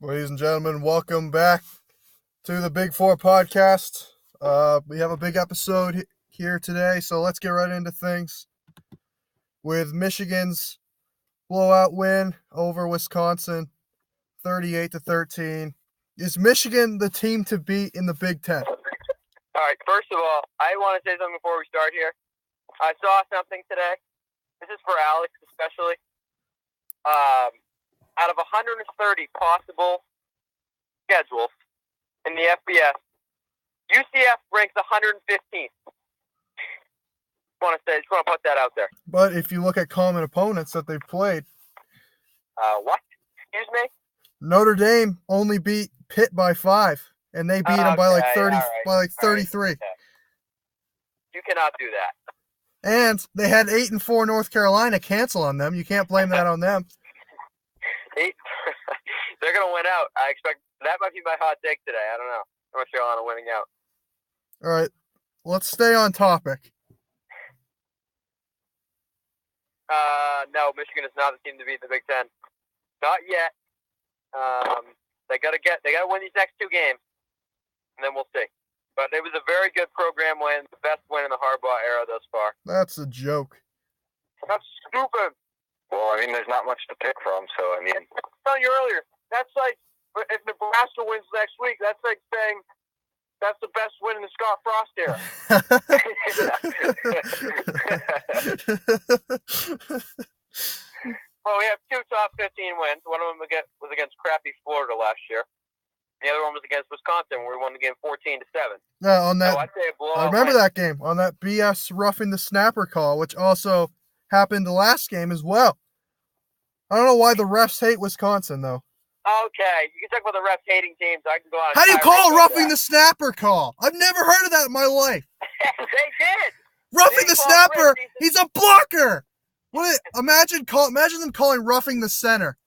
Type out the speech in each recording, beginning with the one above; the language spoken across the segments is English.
Ladies and gentlemen, welcome back to the Big Four podcast. We have a big episode here today, so let's get right into things with Michigan's blowout win over Wisconsin, 38-13. Is Michigan the team to beat in the Big Ten? All right, first of all, I want to say something before we start here. I saw something today. This is for Alex especially. Out of 130 possible schedules in the FBS, UCF ranks 115th. Just want to put that out there. But if you look at common opponents that they've played, what? Excuse me? Notre Dame only beat Pitt by 5, and they beat them by like 30, by like 33. Right. You cannot do that. And they had 8-4 North Carolina cancel on them. You can't blame that on them. They're going to win out. I expect that might be my hot take today. I don't know. North Carolina winning out. All right. Let's stay on topic. No, Michigan is not the team to beat the Big Ten. Not yet. They got to win these next two games, and then we'll see. But it was a very good program win, the best win in the Harbaugh era thus far. That's a joke. That's stupid. Well, I mean, there's not much to pick from, so, I mean... I was telling you earlier, that's like, if Nebraska wins next week, that's like saying that's the best win in the Scott Frost era. Well, we have two top 15 wins. One of them was against crappy Florida last year. The other one was against Wisconsin, where we won the game 14-7. Yeah, on that, so I'd say a blowout I remember win. that game, on that BS roughing the snapper call, which also happened the last game as well. I don't know why the refs hate Wisconsin, though. Okay, you can talk about the refs hating teams. I can go on. How do you call roughing the snapper call? I've never heard of that in my life. They did. Roughing the snapper, he's a blocker. Imagine them calling roughing the center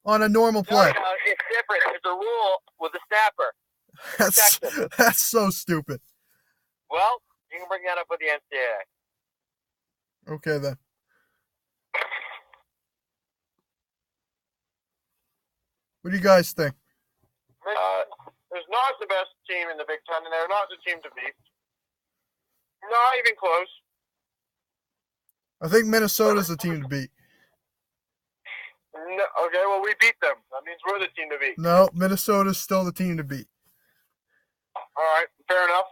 on a normal play. No, it's different. There's a rule with the snapper. That's so stupid. Well, you can bring that up with the NCAA. Okay, then. What do you guys think? There's not the best team in the Big Ten, and they're not the team to beat. Not even close. I think Minnesota's the team to beat. No, okay, well, we beat them. That means we're the team to beat. No, Minnesota's still the team to beat. All right, fair enough.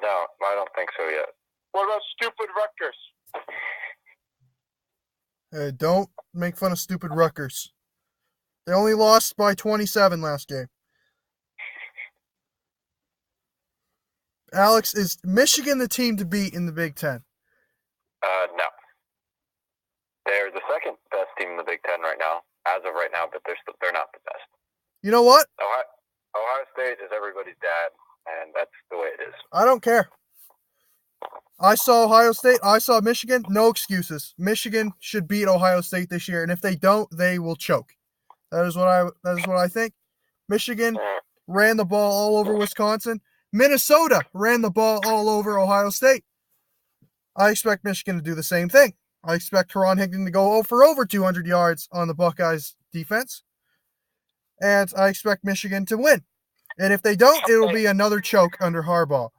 No, I don't think so yet. What about stupid Rutgers? Hey, don't make fun of stupid Rutgers. They only lost by 27 last game. Alex, is Michigan the team to beat in the Big Ten? No. They're the second best team in the Big Ten right now, as of right now, but they're not the best. You know what? Ohio State is everybody's dad, and that's the way it is. I don't care. I saw Ohio State. I saw Michigan. No excuses. Michigan should beat Ohio State this year, and if they don't, they will choke. That is what I think. Michigan ran the ball all over Wisconsin. Minnesota ran the ball all over Ohio State. I expect Michigan to do the same thing. I expect Karan Higdon to go for over 200 yards on the Buckeyes defense. And I expect Michigan to win. And if they don't, it'll be another choke under Harbaugh.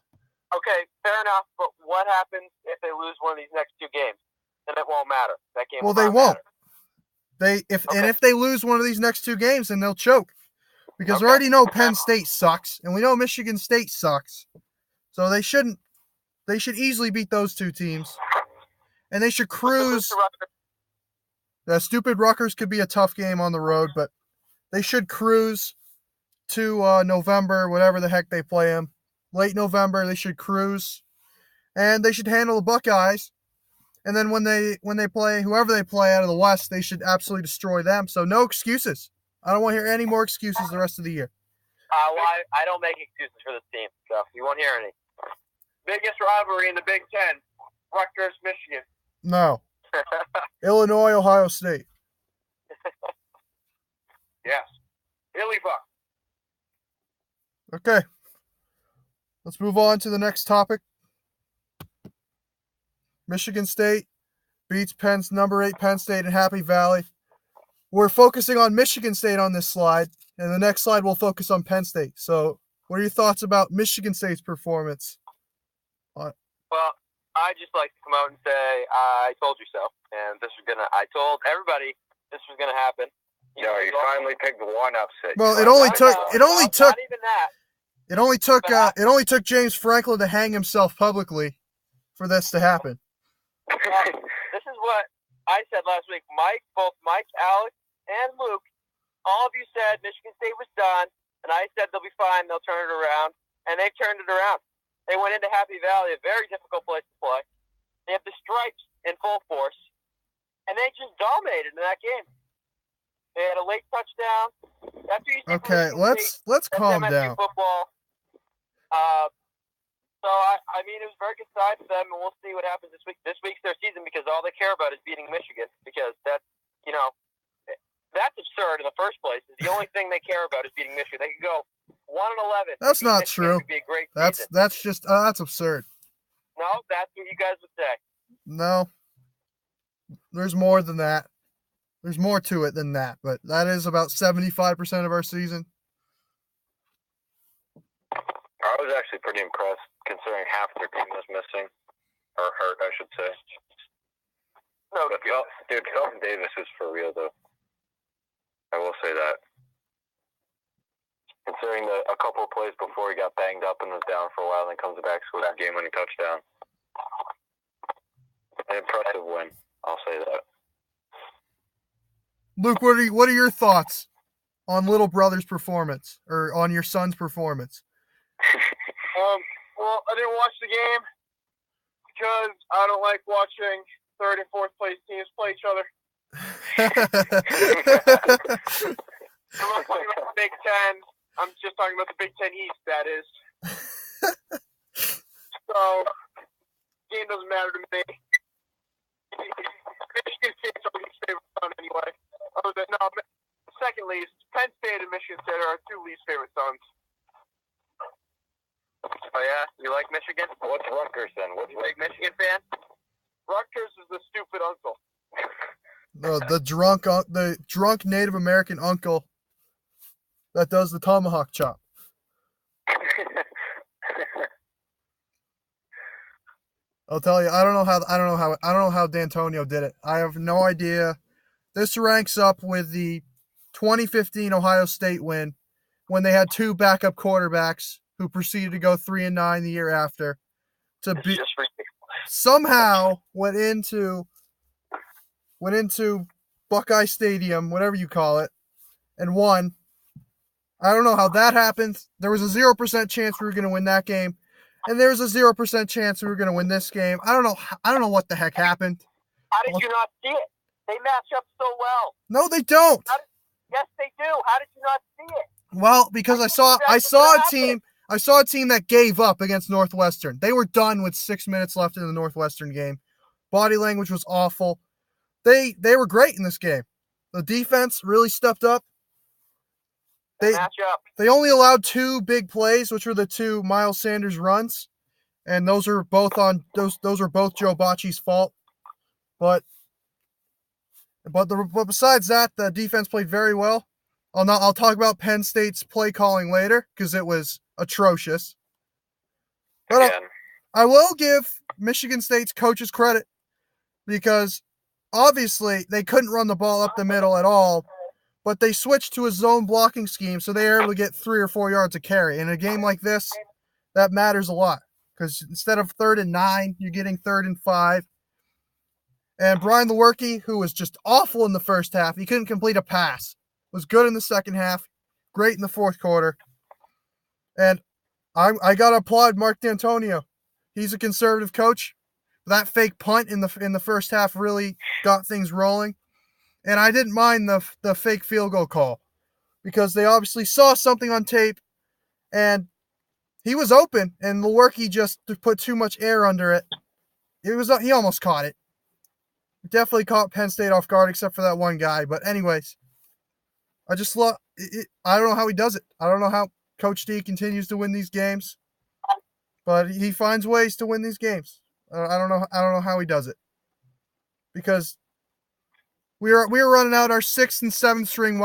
Okay, fair enough, but what happens if they lose one of these next two games? Then it won't matter. That game Well, will they not won't. matter. And if they lose one of these next two games, then they'll choke. Because we already know Penn State sucks, and we know Michigan State sucks. So they should easily beat those two teams. And they should cruise. The stupid Rutgers could be a tough game on the road, but they should cruise to November, whatever the heck they play them. Late November, they should cruise. And they should handle the Buckeyes. And then when they play whoever they play out of the West, they should absolutely destroy them. So no excuses. I don't want to hear any more excuses the rest of the year. Well, I don't make excuses for this team, so you won't hear any. Biggest rivalry in the Big Ten, Rutgers, Michigan. No. Illinois, Ohio State. Yes. Illy Buck. Okay. Let's move on to the next topic. Michigan State beats number 8 Penn State in Happy Valley. we're focusing on Michigan State on this slide, and the next slide we'll focus on Penn State. So, what are your thoughts about Michigan State's performance? Well, I just like to come out and say I told you so, and I told everybody this was gonna happen. You finally picked one upset. Well, it Not only took even that. it only took James Franklin to hang himself publicly for this to happen. This is what I said last week. Both Mike, Alex, and Luke, all of you said Michigan State was done, and I said they'll be fine, they'll turn it around, and they've turned it around. They went into Happy Valley, a very difficult place to play. They have the stripes in full force, and they just dominated in that game. They had a late touchdown. That's what you see Okay, let's calm MSU down. Football. So I mean, it was a very good side for them, and we'll see what happens this week. This week's their season because all they care about is beating Michigan. Because that's absurd in the first place. The only thing they care about is beating Michigan. They could go 1-11. That's not Michigan. true. It would be a great That's season. that's absurd. No, that's what you guys would say. No, there's more than that. There's more to it than that, but that is about 75% of our season. I was actually pretty impressed considering half their team was missing, or hurt, I should say. No, but dude, Felton Davis is for real, though. I will say that. Considering a couple of plays before he got banged up and was down for a while, and then comes back, scores a game-winning touchdown. An impressive win, I'll say that. Luke, what are your thoughts on little brother's performance, or on your son's performance? Well, I didn't watch the game because I don't like watching third and fourth place teams play each other. I'm not talking about the Big Ten. I'm just talking about the Big Ten East, that is. So, game doesn't matter to me. Michigan State's our least favorite son anyway. Second least. Penn State and Michigan State are our two least favorite sons. Oh yeah, you like Michigan? What's Rutgers then? You big Michigan fan? Rutgers is the stupid uncle. No, the drunk Native American uncle that does the tomahawk chop. I'll tell you, I don't know how D'Antonio did it. I have no idea. This ranks up with the 2015 Ohio State win when they had two backup quarterbacks who proceeded to go 3-9 the year after. It's just ridiculous. Somehow went into Buckeye Stadium, whatever you call it, and won. I don't know how that happened. There was a 0% chance we were going to win that game, and there's a 0% chance we were going to win this game. I don't know what the heck happened. How did you not see it? They match up so well. No, they don't. Yes, they do. How did you not see it? Well, because I saw a team that gave up against Northwestern. They were done with 6 minutes left in the Northwestern game. Body language was awful. They were great in this game. The defense really stepped up. Match up. They only allowed two big plays, which were the two Miles Sanders runs, and those are both Joe Bacci's fault. But besides that, the defense played very well. I'll talk about Penn State's play calling later because it was atrocious. But I will give Michigan State's coaches credit because obviously they couldn't run the ball up the middle at all, but they switched to a zone blocking scheme, so they were able to get 3 or 4 yards of carry. In a game like this, that matters a lot because instead of 3rd and 9, you're getting 3rd and 5. And Brian Lewerke, who was just awful in the first half, he couldn't complete a pass. Was good in the second half, great in the fourth quarter. And I got to applaud Mark D'Antonio. He's a conservative coach. That fake punt in the first half really got things rolling. And I didn't mind the fake field goal call because they obviously saw something on tape and he was open and Lewerke just put too much air under it. He almost caught it. Definitely caught Penn State off guard except for that one guy. But anyways, I just love it. I don't know how he does it. I don't know how Coach D continues to win these games, but he finds ways to win these games. I don't know how he does it because we were running out our 6th and 7th string